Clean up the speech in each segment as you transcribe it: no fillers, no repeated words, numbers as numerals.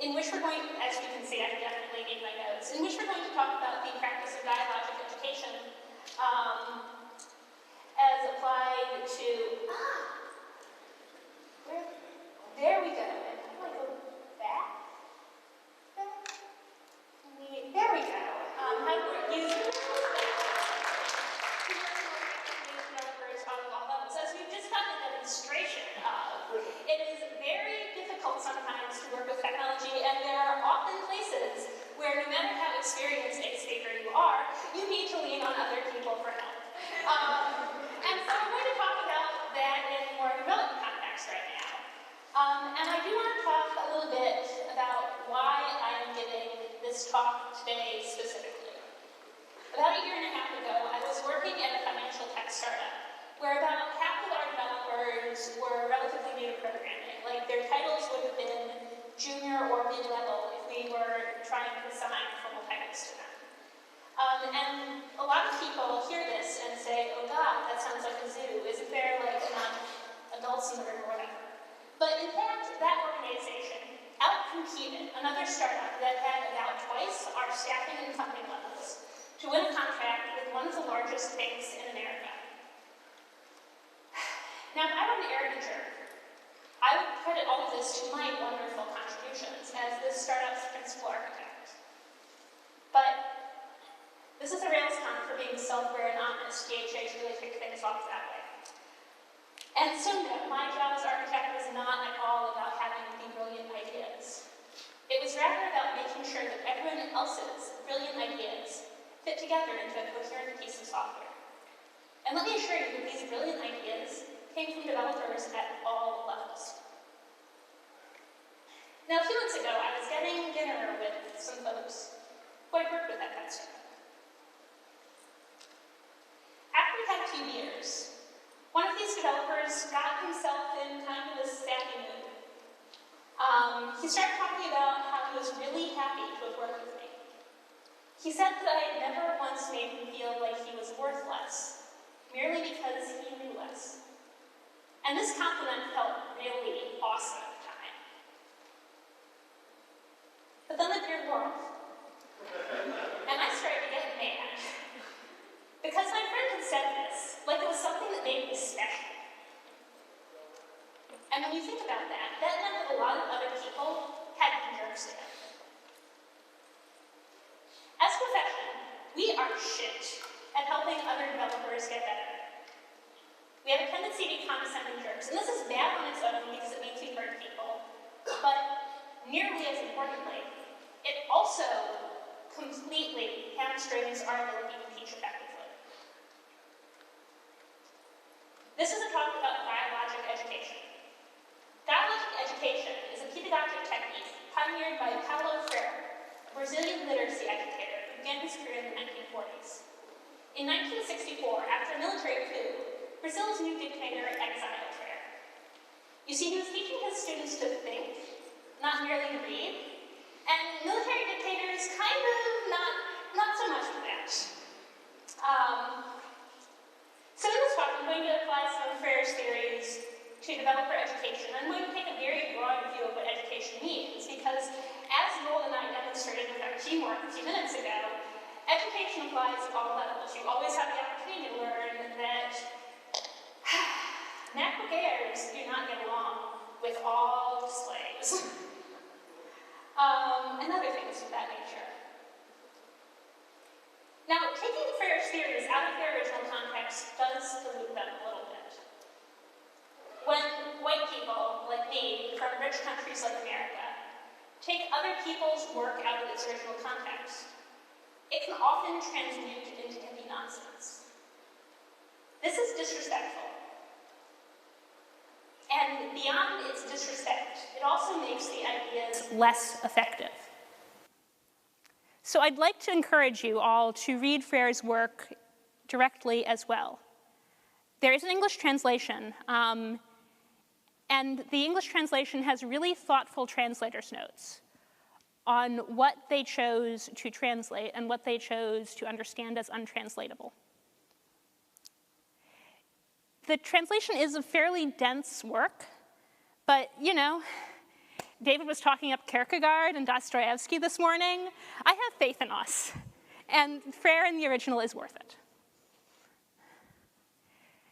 in which we're going, as you can see, I've definitely made my notes, in which we're going to talk about the practice of dialogic education as applied to, there we go. How do I go back? There we go. How do we use developers on all levels. As we've just gotten a demonstration of, it is very difficult sometimes to work with technology, and there are often places where no matter how experienced a speaker you are, you need to lean on other people for help. And so we're going to talk about that in a more development context right now. And I do want to talk a little bit about why I am giving this talk today specifically. About a year and a half ago, I was working at a financial tech startup where about half of our developers were relatively new to programming. Like, their titles would have been junior or mid-level if we were trying to assign formal titles to them. And a lot of people hear this and say, oh God, that sounds like a zoo. Isn't there like enough adults in the room or whatever? But in fact, that organization outcompeted another startup that had about twice our staffing and funding levels to win a contract with one of the largest banks in America. Now, if I were an arrogant jerk, I would credit all of this to my wonderful contributions as this startup's principal architect. But this is a RailsConf for being self-aware and honest. DHH really kicked things off that way. And so no, my job as architect was not at all about having the brilliant ideas. It was rather about making sure that everyone else's brilliant ideas fit together into a coherent piece of software. And let me assure you that these brilliant ideas came from developers at all levels. Now, a few months ago, I was getting dinner with some folks who I worked with at that startup. After we had 2 years, one of these developers got himself in kind of a sappy mood. He started talking about how he was really happy to have worked with me. He said that I had never once made him feel like he was worth less, merely because he knew less. And this compliment felt really awesome at the time. But then the beard wore off. And I started to get mad. Because my friend had said this, like it was something that made me special. And when you think about that, that meant that a lot of other people had been jerks to him. As a profession, we are shit at helping other developers get better. We have a tendency to be condescending jerks, and this is bad on its own because it means we hurt people, but nearly as importantly, it also completely hamstrings our ability to teach effectively. This is a talk about dialogic education. Dialogic education is a pedagogic technique pioneered by Paulo Freire, a Brazilian literacy educator who began his career in the 1940s. In 1964, after a military coup, Brazil's new dictator exiled Freire. You see, he was teaching his students to think, not merely to read, and military dictators kind of not so much with that. So in this talk, I'm going to apply some of Freire's theories to developer education. I'm going to take a very broad view of what education means, because as Noel and I demonstrated with our teamwork a few minutes ago, education applies at all levels. You always have the opportunity to learn that MacBook Airs do not get along with all displays. And other things of that nature. Now, taking Freire's theories out of their original context does dilute them a little bit. When white people, like me, from rich countries like America, take other people's work out of its original context, it can often transmute into hippie nonsense. This is disrespectful, beyond its disrespect, it also makes the ideas less effective. So I'd like to encourage you all to read Frere's work directly as well. There is an English translation, and the English translation has really thoughtful translator's notes on what they chose to translate and what they chose to understand as untranslatable. The translation is a fairly dense work, but you know, David was talking up Kierkegaard and Dostoevsky this morning. I have faith in us, and Frere in the original is worth it.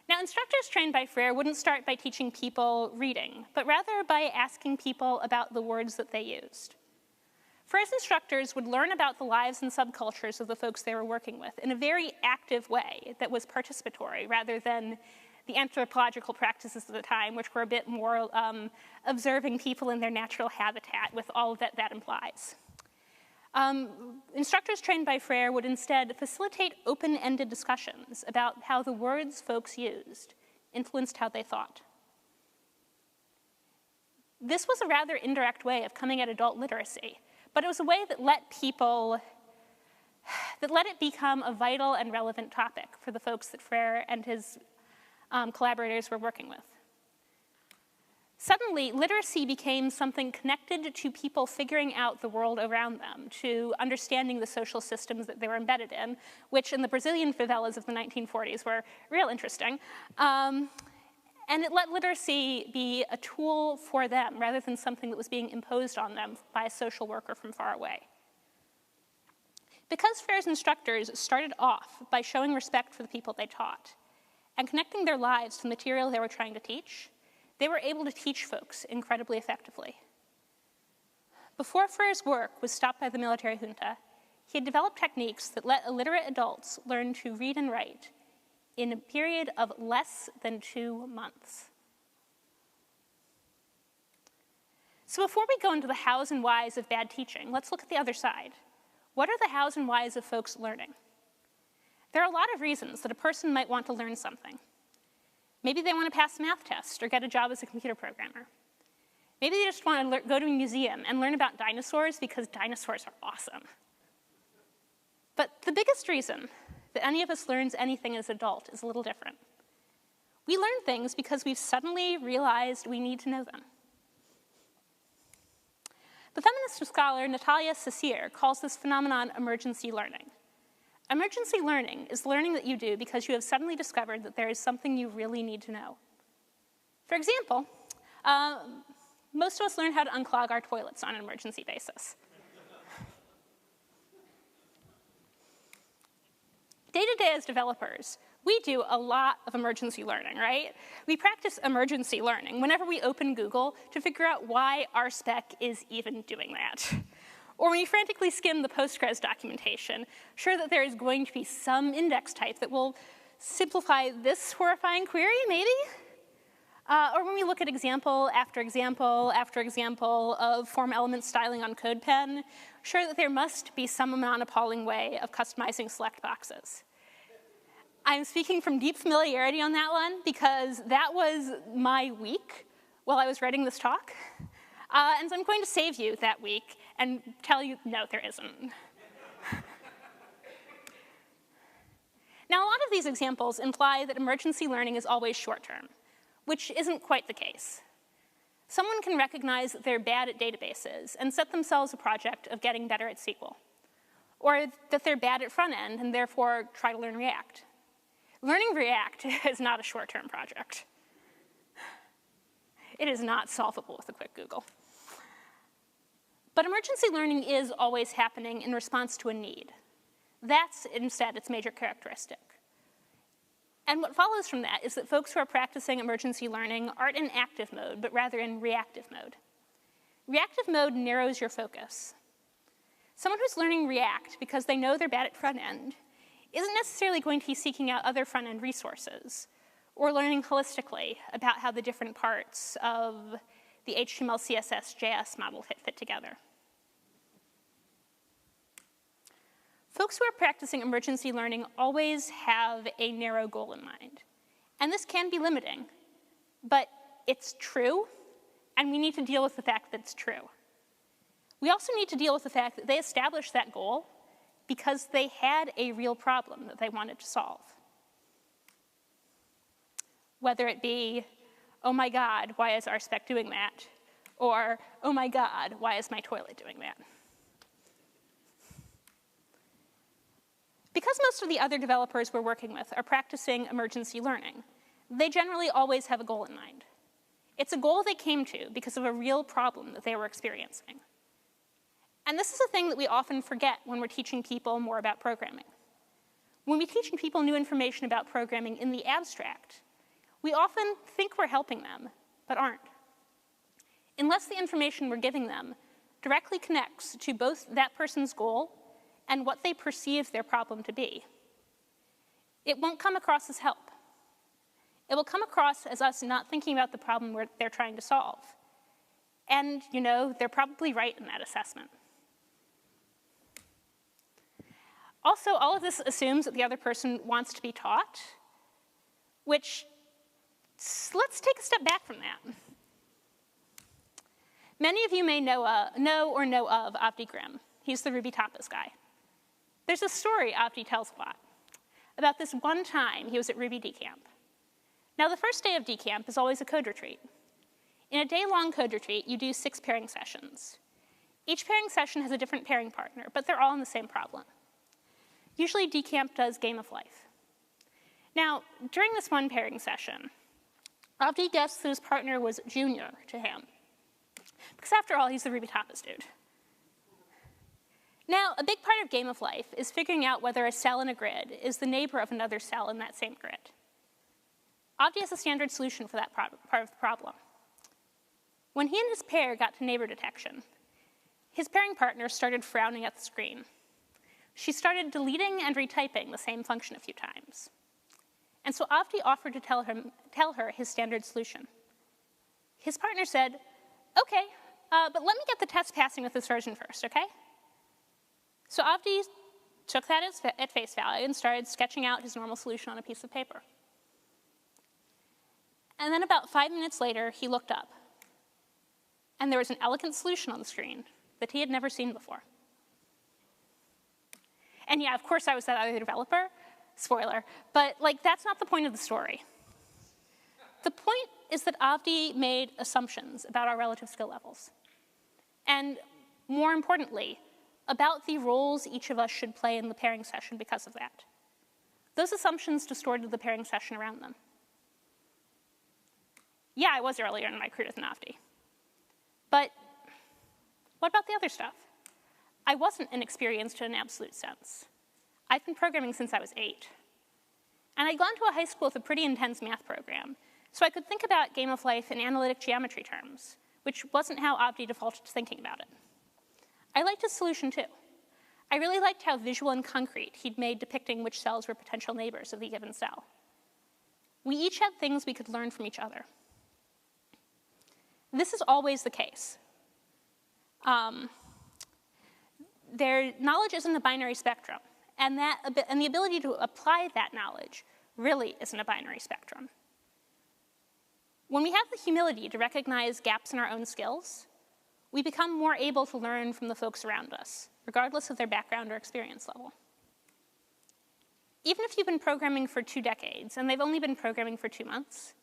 Now, instructors trained by Frere wouldn't start by teaching people reading, but rather by asking people about the words that they used. Frere's instructors would learn about the lives and subcultures of the folks they were working with in a very active way that was participatory rather than the anthropological practices of the time, which were a bit more observing people in their natural habitat with all that that implies. Instructors trained by Frere would instead facilitate open-ended discussions about how the words folks used influenced how they thought. This was a rather indirect way of coming at adult literacy, but it was a way that let it become a vital and relevant topic for the folks that Frere and his collaborators were working with. Suddenly, literacy became something connected to people figuring out the world around them, to understanding the social systems that they were embedded in, which in the Brazilian favelas of the 1940s were real interesting. And it let literacy be a tool for them rather than something that was being imposed on them by a social worker from far away. Because Frere's instructors started off by showing respect for the people they taught and connecting their lives to the material they were trying to teach, they were able to teach folks incredibly effectively. Before Frere's work was stopped by the military junta, he had developed techniques that let illiterate adults learn to read and write in a period of less than 2 months. So before we go into the hows and whys of bad teaching, let's look at the other side. What are the hows and whys of folks learning? There are a lot of reasons that a person might want to learn something. Maybe they want to pass a math test or get a job as a computer programmer. Maybe they just want to go to a museum and learn about dinosaurs because dinosaurs are awesome. But the biggest reason that any of us learns anything as an adult is a little different. We learn things because we've suddenly realized we need to know them. The feminist scholar Natalia Saussure calls this phenomenon emergency learning. Emergency learning is learning that you do because you have suddenly discovered that there is something you really need to know. For example, most of us learn how to unclog our toilets on an emergency basis. Day-to-day as developers, we do a lot of emergency learning, right? We practice emergency learning whenever we open Google to figure out why our spec is even doing that. Or when you frantically skim the Postgres documentation, sure that there is going to be some index type that will simplify this horrifying query, maybe? Or when we look at example after example after example of form element styling on CodePen, sure that there must be some non-appalling way of customizing select boxes. I'm speaking from deep familiarity on that one because that was my week while I was writing this talk. And so I'm going to save you that week and tell you, no, there isn't. Now, a lot of these examples imply that emergency learning is always short-term, which isn't quite the case. Someone can recognize that they're bad at databases and set themselves a project of getting better at SQL, or that they're bad at front end and therefore try to learn React. Learning React is not a short-term project. It is not solvable with a quick Google. But emergency learning is always happening in response to a need. That's, instead, its major characteristic. And what follows from that is that folks who are practicing emergency learning aren't in active mode, but rather in reactive mode. Reactive mode narrows your focus. Someone who's learning React because they know they're bad at front end isn't necessarily going to be seeking out other front end resources or learning holistically about how the different parts of the HTML, CSS, JS model fit together. Folks who are practicing emergency learning always have a narrow goal in mind. And this can be limiting, but it's true, and we need to deal with the fact that it's true. We also need to deal with the fact that they established that goal because they had a real problem that they wanted to solve. Whether it be, oh my God, why is our spec doing that? Or, oh my God, why is my toilet doing that? Because most of the other developers we're working with are practicing emergency learning, they generally always have a goal in mind. It's a goal they came to because of a real problem that they were experiencing. And this is a thing that we often forget when we're teaching people more about programming. When we teach people new information about programming in the abstract, we often think we're helping them, but aren't. Unless the information we're giving them directly connects to both that person's goal and what they perceive their problem to be, it won't come across as help. It will come across as us not thinking about the problem they're trying to solve. And, they're probably right in that assessment. Also, all of this assumes that the other person wants to be taught, which, let's take a step back from that. Many of you may know of Avdi Grimm. He's the Ruby Tapas guy. There's a story Avdi tells a lot about this one time he was at Ruby DCamp. Now, the first day of DCamp is always a code retreat. In a day-long code retreat, you do 6 pairing sessions. Each pairing session has a different pairing partner, but they're all in the same problem. Usually, DCamp does Game of Life. Now, during this one pairing session, Avdi guessed that his partner was junior to him, because after all, he's the Ruby Tapas dude. Now, a big part of Game of Life is figuring out whether a cell in a grid is the neighbor of another cell in that same grid. Avdi has a standard solution for that part of the problem. When he and his pair got to neighbor detection, his pairing partner started frowning at the screen. She started deleting and retyping the same function a few times. And so Avdi offered to tell her his standard solution. His partner said, okay, but let me get the test passing with this version first, okay? So Avdi took that at face value and started sketching out his normal solution on a piece of paper. And then about 5 minutes later, he looked up. And there was an elegant solution on the screen that he had never seen before. And yeah, of course I was that other developer, spoiler, but that's not the point of the story. The point is that Avdi made assumptions about our relative skill levels. And more importantly, about the roles each of us should play in the pairing session because of that. Those assumptions distorted the pairing session around them. Yeah, I was earlier in my career than Avdi. But what about the other stuff? I wasn't inexperienced in an absolute sense. I've been programming since I was 8. And I'd gone to a high school with a pretty intense math program, so I could think about Game of Life in analytic geometry terms, which wasn't how Avdi defaulted to thinking about it. I liked his solution too. I really liked how visual and concrete he'd made depicting which cells were potential neighbors of the given cell. We each had things we could learn from each other. This is always the case. Their knowledge isn't a binary spectrum, and the ability to apply that knowledge really isn't a binary spectrum. When we have the humility to recognize gaps in our own skills, we become more able to learn from the folks around us, regardless of their background or experience level. Even if you've been programming for 2 decades and they've only been programming for 2 months,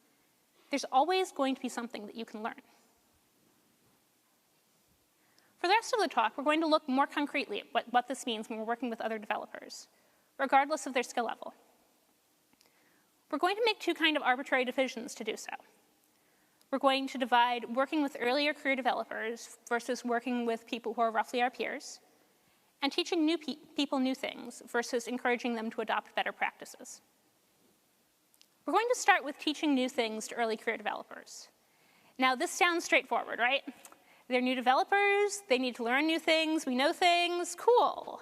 there's always going to be something that you can learn. For the rest of the talk, we're going to look more concretely at what this means when we're working with other developers, regardless of their skill level. We're going to make 2 kind of arbitrary divisions to do so. We're going to divide working with earlier career developers versus working with people who are roughly our peers, and teaching new people new things versus encouraging them to adopt better practices. We're going to start with teaching new things to early career developers. Now, this sounds straightforward, right? They're new developers, they need to learn new things, we know things, cool.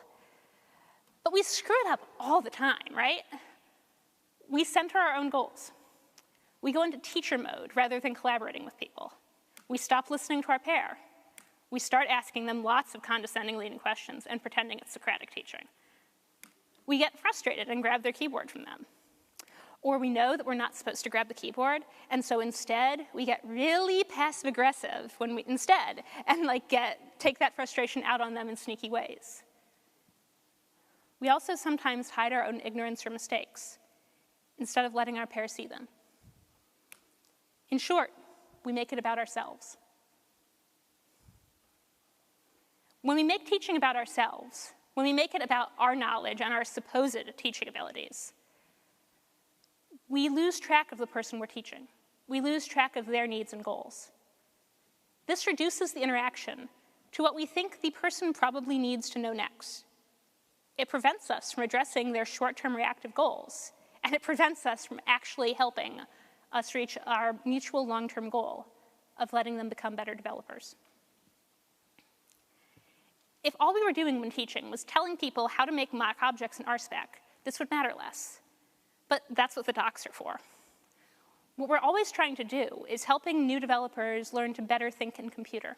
But we screw it up all the time, right? We center our own goals. We go into teacher mode rather than collaborating with people. We stop listening to our pair. We start asking them lots of condescending leading questions and pretending it's Socratic teaching. We get frustrated and grab their keyboard from them. Or we know that we're not supposed to grab the keyboard, and so instead we get really passive-aggressive and take that frustration out on them in sneaky ways. We also sometimes hide our own ignorance or mistakes instead of letting our pair see them. In short, we make it about ourselves. When we make teaching about ourselves, when we make it about our knowledge and our supposed teaching abilities, we lose track of the person we're teaching. We lose track of their needs and goals. This reduces the interaction to what we think the person probably needs to know next. It prevents us from addressing their short-term reactive goals, and it prevents us from actually helping us reach our mutual long-term goal of letting them become better developers. If all we were doing when teaching was telling people how to make mock objects in RSpec, this would matter less. But that's what the docs are for. What we're always trying to do is helping new developers learn to better think in computer.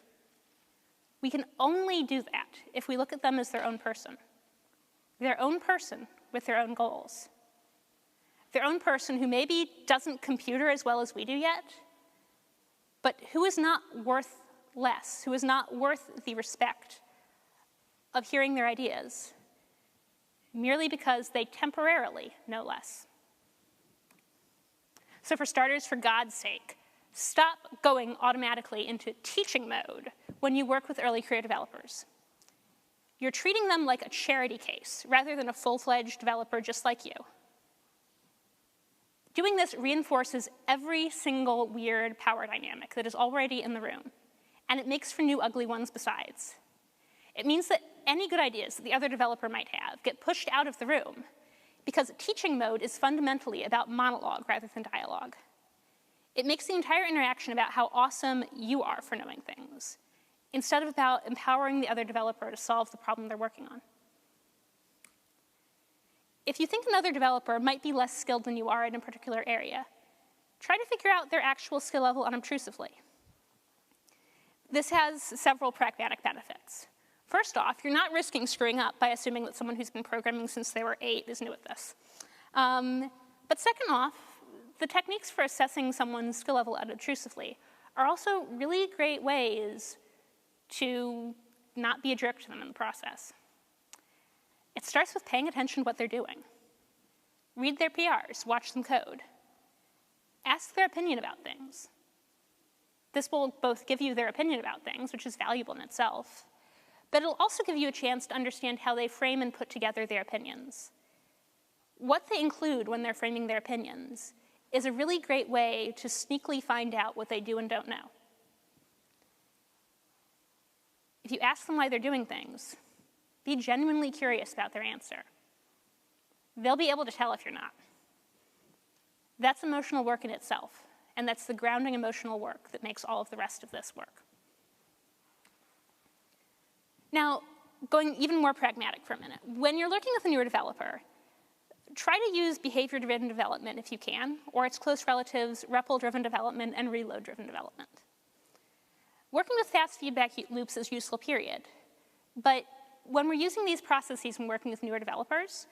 We can only do that if we look at them as their own person with their own goals. Their own person who maybe doesn't computer as well as we do yet, but who is not worth less, who is not worth the respect of hearing their ideas merely because they temporarily know less. So for starters, for God's sake, stop going automatically into teaching mode when you work with early career developers. You're treating them like a charity case rather than a full-fledged developer just like you. Doing this reinforces every single weird power dynamic that is already in the room, and it makes for new ugly ones besides. It means that any good ideas that the other developer might have get pushed out of the room because teaching mode is fundamentally about monologue rather than dialogue. It makes the entire interaction about how awesome you are for knowing things, instead of about empowering the other developer to solve the problem they're working on. If you think another developer might be less skilled than you are in a particular area, try to figure out their actual skill level unobtrusively. This has several pragmatic benefits. First off, you're not risking screwing up by assuming that someone who's been programming since they were 8 is new at this. But second off, the techniques for assessing someone's skill level unobtrusively are also really great ways to not be a jerk to them in the process. It starts with paying attention to what they're doing. Read their PRs, watch them code. Ask their opinion about things. This will both give you their opinion about things, which is valuable in itself, but it'll also give you a chance to understand how they frame and put together their opinions. What they include when they're framing their opinions is a really great way to sneakily find out what they do and don't know. If you ask them why they're doing things, be genuinely curious about their answer. They'll be able to tell if you're not. That's emotional work in itself, and that's the grounding emotional work that makes all of the rest of this work. Now, going even more pragmatic for a minute, when you're working with a newer developer, try to use behavior-driven development if you can, or its close relatives, REPL-driven development and reload-driven development. Working with fast feedback loops is useful, period. But when we're using these processes when working with newer developers,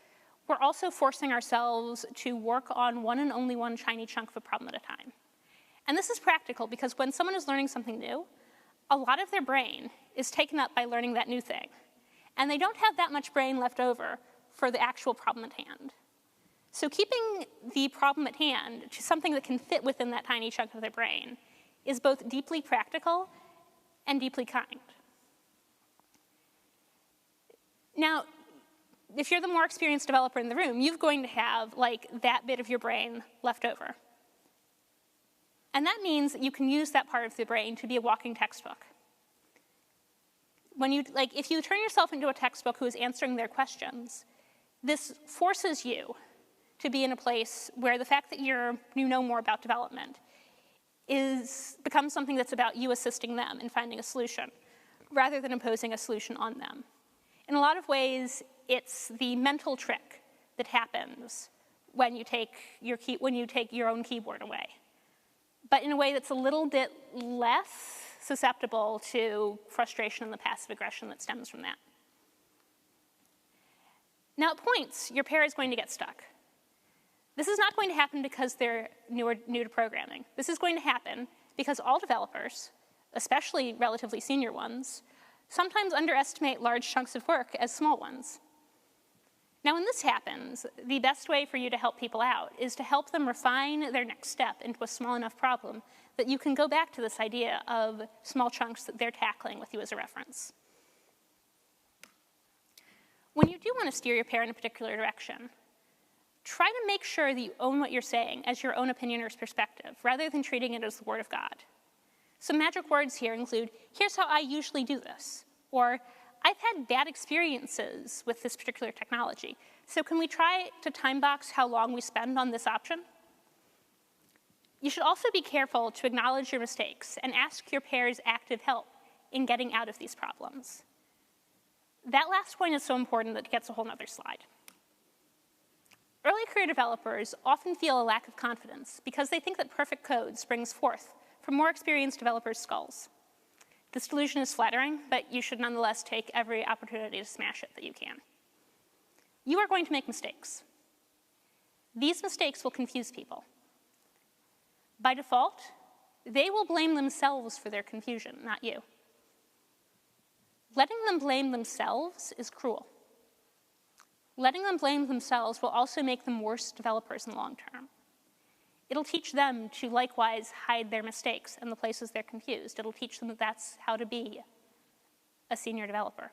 we're also forcing ourselves to work on one and only one shiny chunk of a problem at a time. And this is practical because when someone is learning something new, a lot of their brain is taken up by learning that new thing. And they don't have that much brain left over for the actual problem at hand. So keeping the problem at hand to something that can fit within that tiny chunk of their brain is both deeply practical and deeply kind. Now, if you're the more experienced developer in the room, you're going to have that bit of your brain left over. And that means that you can use that part of the brain to be a walking textbook. When if you turn yourself into a textbook who is answering their questions, this forces you to be in a place where the fact that you know more about development becomes something that's about you assisting them in finding a solution, rather than imposing a solution on them. In a lot of ways, it's the mental trick that happens when you take your own keyboard away, but in a way that's a little bit less susceptible to frustration and the passive aggression that stems from that. Now, at points, your pair is going to get stuck. This is not going to happen because they're new to programming. This is going to happen because all developers, especially relatively senior ones, sometimes underestimate large chunks of work as small ones. Now, when this happens, the best way for you to help people out is to help them refine their next step into a small enough problem that you can go back to this idea of small chunks that they're tackling with you as a reference. When you do want to steer your pair in a particular direction, try to make sure that you own what you're saying as your own opinion or perspective, rather than treating it as the word of God. Some magic words here include, here's how I usually do this, or I've had bad experiences with this particular technology, so can we try to time box how long we spend on this option? You should also be careful to acknowledge your mistakes and ask your pair's active help in getting out of these problems. That last point is so important that it gets a whole nother slide. Early career developers often feel a lack of confidence because they think that perfect code springs forth from more experienced developers' skulls. This delusion is flattering, but you should nonetheless take every opportunity to smash it that you can. You are going to make mistakes. These mistakes will confuse people. By default, they will blame themselves for their confusion, not you. Letting them blame themselves is cruel. Letting them blame themselves will also make them worse developers in the long term. It'll teach them to likewise hide their mistakes and the places they're confused. It'll teach them that that's how to be a senior developer.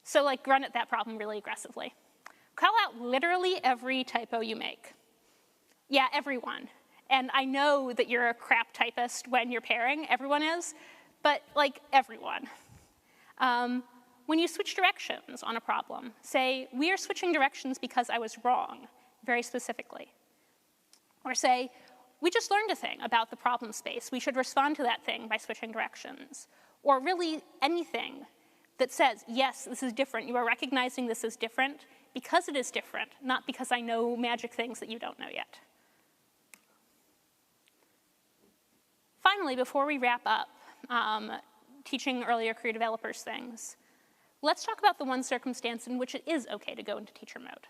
So run at that problem really aggressively. Call out literally every typo you make. Yeah, everyone. And I know that you're a crap typist when you're pairing, everyone is, but everyone. When you switch directions on a problem, say, we are switching directions because I was wrong, very specifically. Or say, we just learned a thing about the problem space. We should respond to that thing by switching directions. Or really anything that says, yes, this is different. You are recognizing this is different because it is different, not because I know magic things that you don't know yet. Finally, before we wrap up teaching earlier career developers things, let's talk about the one circumstance in which it is okay to go into teacher mode.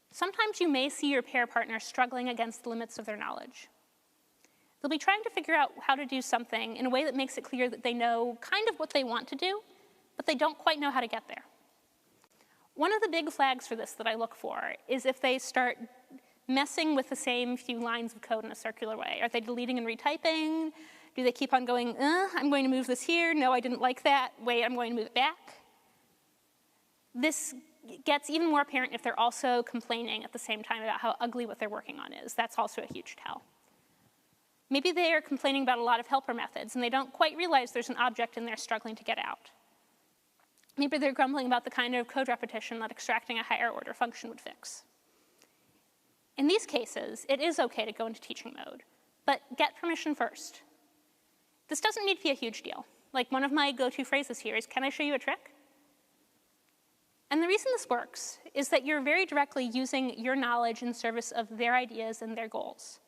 Sometimes you may see your pair partner struggling against the limits of their knowledge. They'll be trying to figure out how to do something in a way that makes it clear that they know kind of what they want to do, but they don't quite know how to get there. One of the big flags for this that I look for is if they start messing with the same few lines of code in a circular way. Are they deleting and retyping? Do they keep on going, I'm going to move this here. No, I didn't like that. Wait, I'm going to move it back. This gets even more apparent if they're also complaining at the same time about how ugly what they're working on is. That's also a huge tell. Maybe they are complaining about a lot of helper methods, and they don't quite realize there's an object in there struggling to get out. Maybe they're grumbling about the kind of code repetition that extracting a higher order function would fix. In these cases, it is okay to go into teaching mode, but get permission first. This doesn't need to be a huge deal. One of my go-to phrases here is, can I show you a trick? And the reason this works is that you're very directly using your knowledge in service of their ideas and their goals.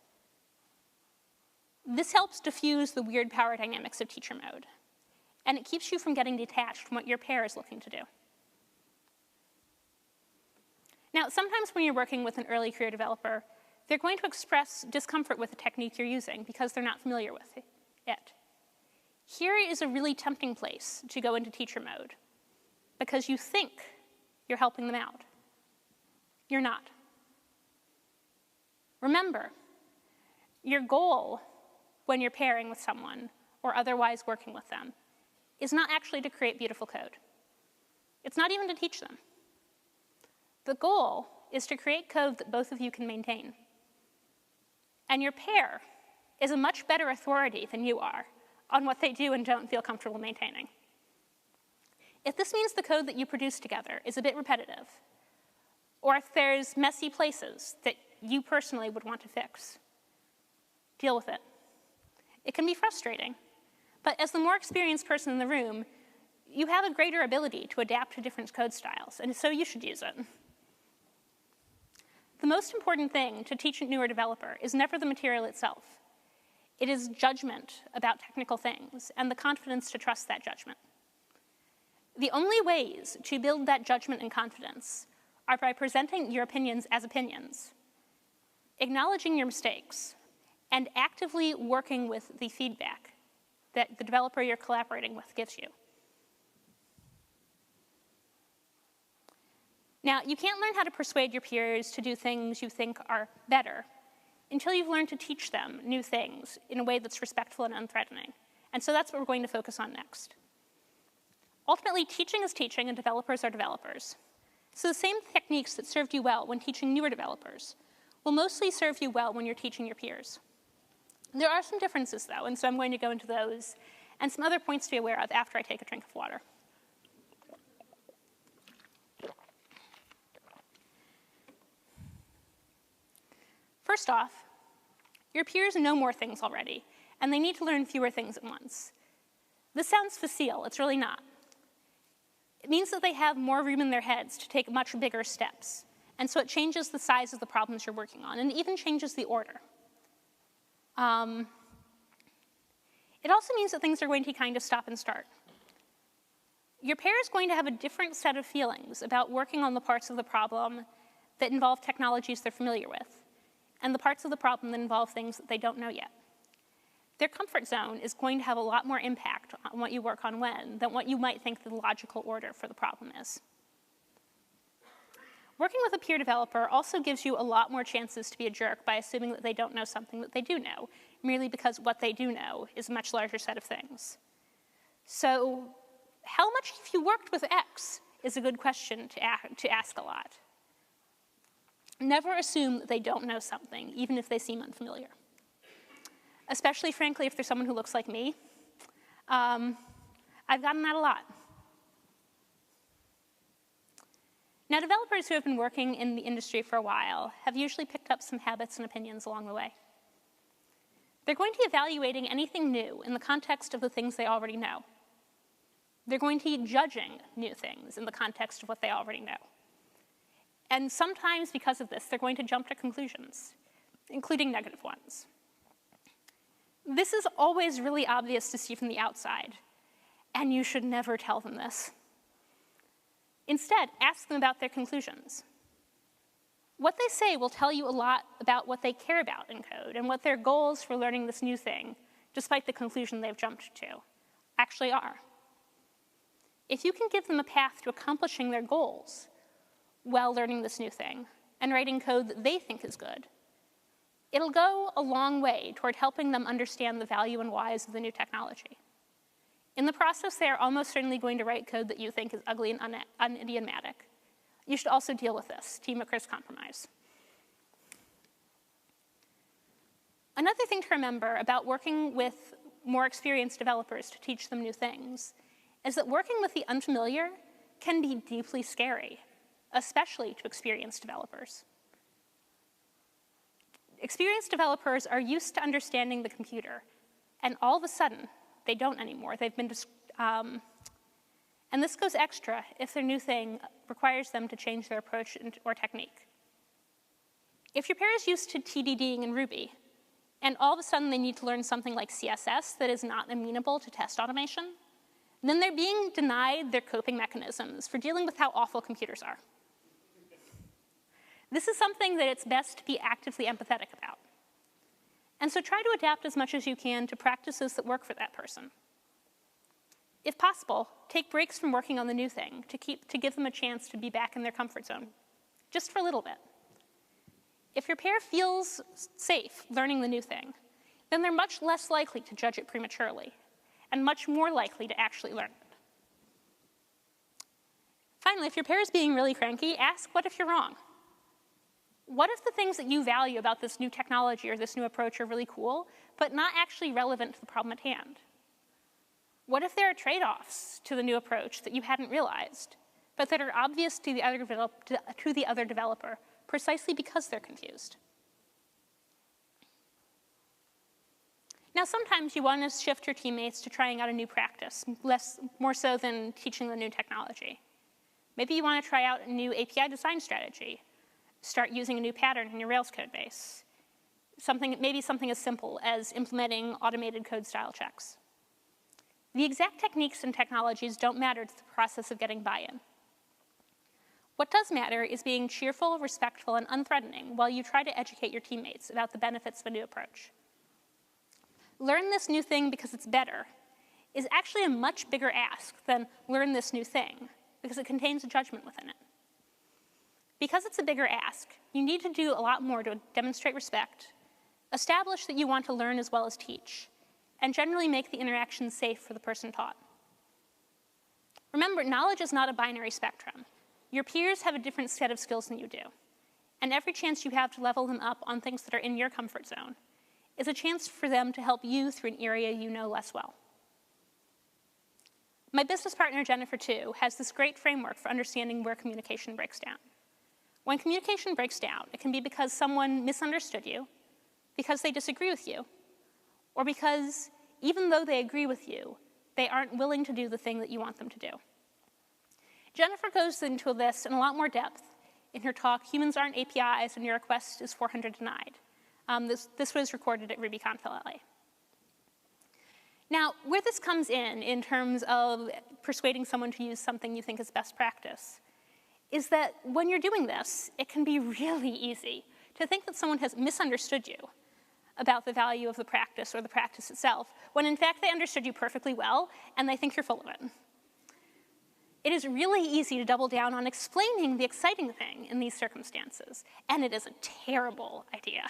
This helps diffuse the weird power dynamics of teacher mode, and it keeps you from getting detached from what your pair is looking to do. Now, sometimes when you're working with an early career developer, they're going to express discomfort with the technique you're using because they're not familiar with it. Here is a really tempting place to go into teacher mode because you think you're helping them out. You're not. Remember, your goal when you're pairing with someone or otherwise working with them is not actually to create beautiful code. It's not even to teach them. The goal is to create code that both of you can maintain. And your pair is a much better authority than you are on what they do and don't feel comfortable maintaining. If this means the code that you produce together is a bit repetitive, or if there's messy places that you personally would want to fix, deal with it. It can be frustrating, but as the more experienced person in the room, you have a greater ability to adapt to different code styles, and so you should use it. The most important thing to teach a newer developer is never the material itself. It is judgment about technical things and the confidence to trust that judgment. The only ways to build that judgment and confidence are by presenting your opinions as opinions, acknowledging your mistakes, and actively working with the feedback that the developer you're collaborating with gives you. Now, you can't learn how to persuade your peers to do things you think are better until you've learned to teach them new things in a way that's respectful and unthreatening. And so that's what we're going to focus on next. Ultimately, teaching is teaching and developers are developers. So the same techniques that served you well when teaching newer developers will mostly serve you well when you're teaching your peers. There are some differences, though, and so I'm going to go into those and some other points to be aware of after I take a drink of water. First off, your peers know more things already, and they need to learn fewer things at once. This sounds facile. It's really not. It means that they have more room in their heads to take much bigger steps, and so it changes the size of the problems you're working on, and it even changes the order. It also means that things are going to kind of stop and start. Your pair is going to have a different set of feelings about working on the parts of the problem that involve technologies they're familiar with, and the parts of the problem that involve things that they don't know yet. Their comfort zone is going to have a lot more impact on what you work on when than what you might think the logical order for the problem is. Working with a peer developer also gives you a lot more chances to be a jerk by assuming that they don't know something that they do know, merely because what they do know is a much larger set of things. So how much have you worked with X is a good question to ask a lot. Never assume that they don't know something, even if they seem unfamiliar. Especially, frankly, if they're someone who looks like me. I've gotten that a lot. Now, developers who have been working in the industry for a while have usually picked up some habits and opinions along the way. They're going to be evaluating anything new in the context of the things they already know. They're going to be judging new things in the context of what they already know. And sometimes, because of this, they're going to jump to conclusions, including negative ones. This is always really obvious to see from the outside, and you should never tell them this. Instead, ask them about their conclusions. What they say will tell you a lot about what they care about in code and what their goals for learning this new thing, despite the conclusion they've jumped to, actually are. If you can give them a path to accomplishing their goals while learning this new thing and writing code that they think is good, it'll go a long way toward helping them understand the value and whys of the new technology. In the process, they are almost certainly going to write code that you think is ugly and unidiomatic. You should also deal with this. Team occurs compromise. Another thing to remember about working with more experienced developers to teach them new things is that working with the unfamiliar can be deeply scary, especially to experienced developers. Experienced developers are used to understanding the computer, and all of a sudden, they don't anymore. They've been, and this goes extra if their new thing requires them to change their approach or technique. If your pair is used to TDDing in Ruby, and all of a sudden they need to learn something like CSS that is not amenable to test automation, then they're being denied their coping mechanisms for dealing with how awful computers are. This is something that it's best to be actively empathetic about. And so try to adapt as much as you can to practices that work for that person. If possible, take breaks from working on the new thing to give them a chance to be back in their comfort zone, just for a little bit. If your pair feels safe learning the new thing, then they're much less likely to judge it prematurely and much more likely to actually learn it. Finally, if your pair is being really cranky, ask, what if you're wrong? What if the things that you value about this new technology or this new approach are really cool, but not actually relevant to the problem at hand? What if there are trade-offs to the new approach that you hadn't realized, but that are obvious to the other developer precisely because they're confused? Now, sometimes you want to shift your teammates to trying out a new practice, more so than teaching the new technology. Maybe you want to try out a new API design strategy, start using a new pattern in your Rails code base. Maybe something as simple as implementing automated code style checks. The exact techniques and technologies don't matter to the process of getting buy-in. What does matter is being cheerful, respectful, and unthreatening while you try to educate your teammates about the benefits of a new approach. Learn this new thing because it's better is actually a much bigger ask than learn this new thing, because it contains a judgment within it. Because it's a bigger ask, you need to do a lot more to demonstrate respect, establish that you want to learn as well as teach, and generally make the interaction safe for the person taught. Remember, knowledge is not a binary spectrum. Your peers have a different set of skills than you do, and every chance you have to level them up on things that are in your comfort zone is a chance for them to help you through an area you know less well. My business partner, Jennifer, too, has this great framework for understanding where communication breaks down. When communication breaks down, it can be because someone misunderstood you, because they disagree with you, or because even though they agree with you, they aren't willing to do the thing that you want them to do. Jennifer goes into this in a lot more depth in her talk, Humans Aren't APIs and Your Request is 400 Denied. This was recorded at RubyConf LA. Now, where this comes in terms of persuading someone to use something you think is best practice, is that when you're doing this, it can be really easy to think that someone has misunderstood you about the value of the practice or the practice itself, when in fact they understood you perfectly well and they think you're full of it. It is really easy to double down on explaining the exciting thing in these circumstances, and it is a terrible idea.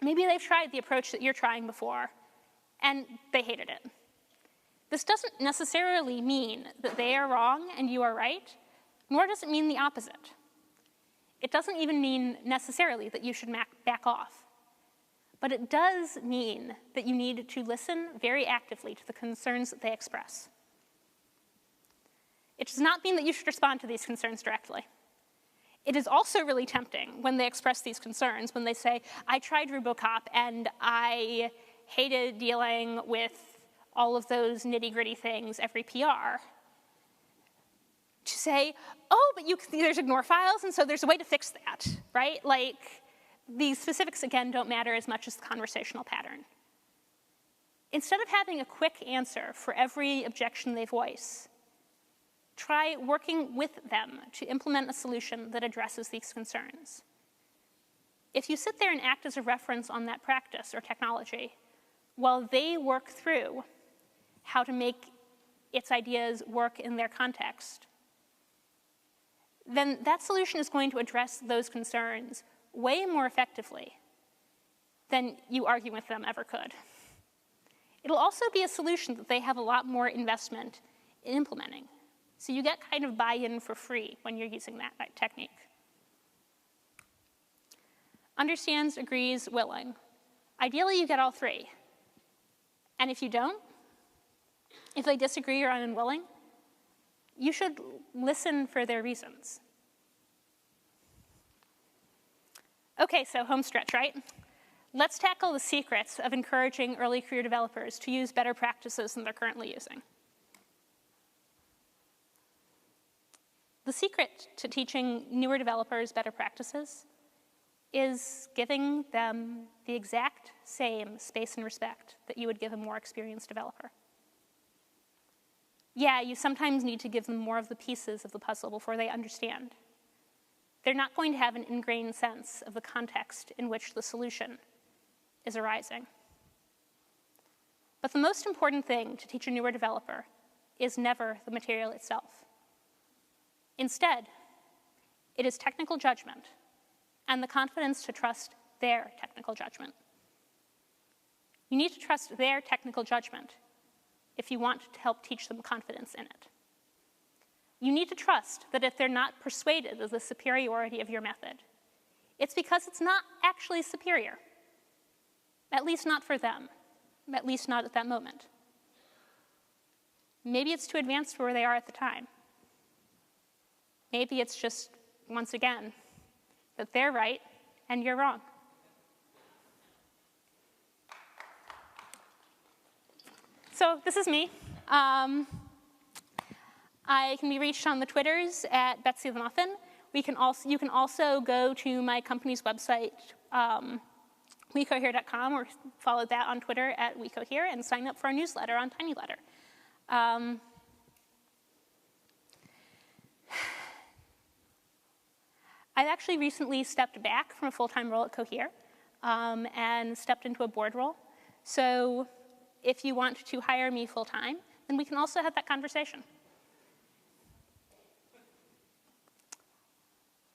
Maybe they've tried the approach that you're trying before, and they hated it. This doesn't necessarily mean that they are wrong and you are right, nor does it mean the opposite. It doesn't even mean necessarily that you should back off. But it does mean that you need to listen very actively to the concerns that they express. It does not mean that you should respond to these concerns directly. It is also really tempting when they express these concerns, when they say, I tried RuboCop and I hated dealing with all of those nitty-gritty things every PR, to say, oh, but there's ignore files, and so there's a way to fix that, right? Like, these specifics, again, don't matter as much as the conversational pattern. Instead of having a quick answer for every objection they voice, try working with them to implement a solution that addresses these concerns. If you sit there and act as a reference on that practice or technology, while they work through how to make its ideas work in their context, then that solution is going to address those concerns way more effectively than you arguing with them ever could. It'll also be a solution that they have a lot more investment in implementing. So you get kind of buy-in for free when you're using that technique. Understands, agrees, willing. Ideally, you get all three. And if you don't, if they disagree or are unwilling, you should listen for their reasons. Okay, so home stretch, right? Let's tackle the secrets of encouraging early career developers to use better practices than they're currently using. The secret to teaching newer developers better practices is giving them the exact same space and respect that you would give a more experienced developer. Yeah, you sometimes need to give them more of the pieces of the puzzle before they understand. They're not going to have an ingrained sense of the context in which the solution is arising. But the most important thing to teach a newer developer is never the material itself. Instead, it is technical judgment and the confidence to trust their technical judgment. You need to trust their technical judgment if you want to help teach them confidence in it. You need to trust that if they're not persuaded of the superiority of your method, it's because it's not actually superior, at least not for them, at least not at that moment. Maybe it's too advanced for where they are at the time. Maybe it's just, once again, that they're right and you're wrong. So this is me. I can be reached on the Twitters at Betsy the Muffin. You can also go to my company's website, wecohere.com, or follow that on Twitter at wecohere, and sign up for our newsletter on TinyLetter. I've actually recently stepped back from a full-time role at Cohere and stepped into a board role. So if you want to hire me full-time, then we can also have that conversation.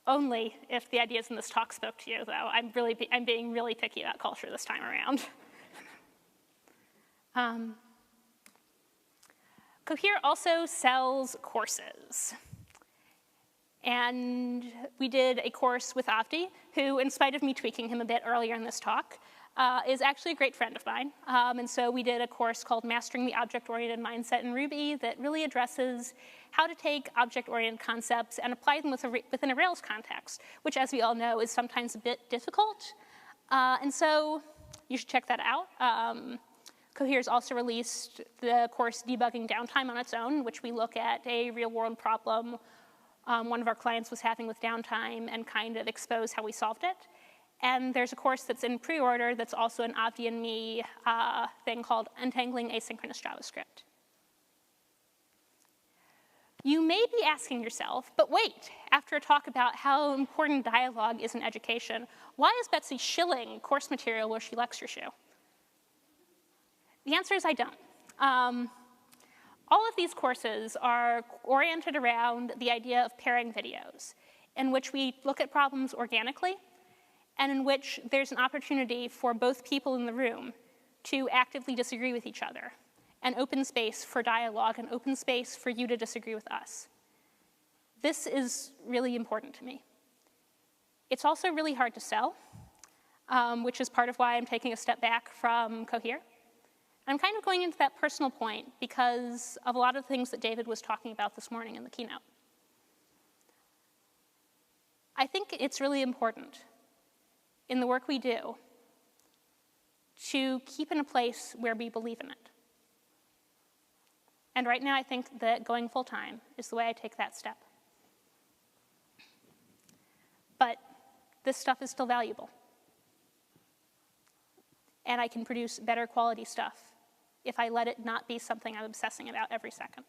Only if the ideas in this talk spoke to you, though. I'm being really picky about culture this time around. Cohere also sells courses. And we did a course with Avdi, who, in spite of me tweaking him a bit earlier in this talk, is actually a great friend of mine. And so we did a course called Mastering the Object-Oriented Mindset in Ruby that really addresses how to take object-oriented concepts and apply them within a Rails context, which, as we all know, is sometimes a bit difficult. And so you should check that out. Cohere's also released the course Debugging Downtime on its own, in which we look at a real-world problem one of our clients was having with downtime and kind of expose how we solved it. And there's a course that's in pre-order that's also an Avdi and me thing called Untangling Asynchronous JavaScript. You may be asking yourself, but wait, after a talk about how important dialogue is in education, why is Betsy shilling course material where she lectures you? The answer is I don't. All of these courses are oriented around the idea of pairing videos, in which we look at problems organically, and in which there's an opportunity for both people in the room to actively disagree with each other, an open space for dialogue, an open space for you to disagree with us. This is really important to me. It's also really hard to sell, which is part of why I'm taking a step back from Cohere. I'm kind of going into that personal point because of a lot of the things that David was talking about this morning in the keynote. I think it's really important in the work we do to keep in a place where we believe in it. And right now I think that going full-time is the way I take that step. But this stuff is still valuable. And I can produce better quality stuff if I let it not be something I'm obsessing about every second.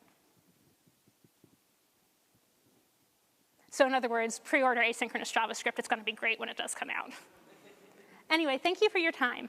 So in other words, pre-order asynchronous JavaScript. It's going to be great when it does come out. Anyway, thank you for your time.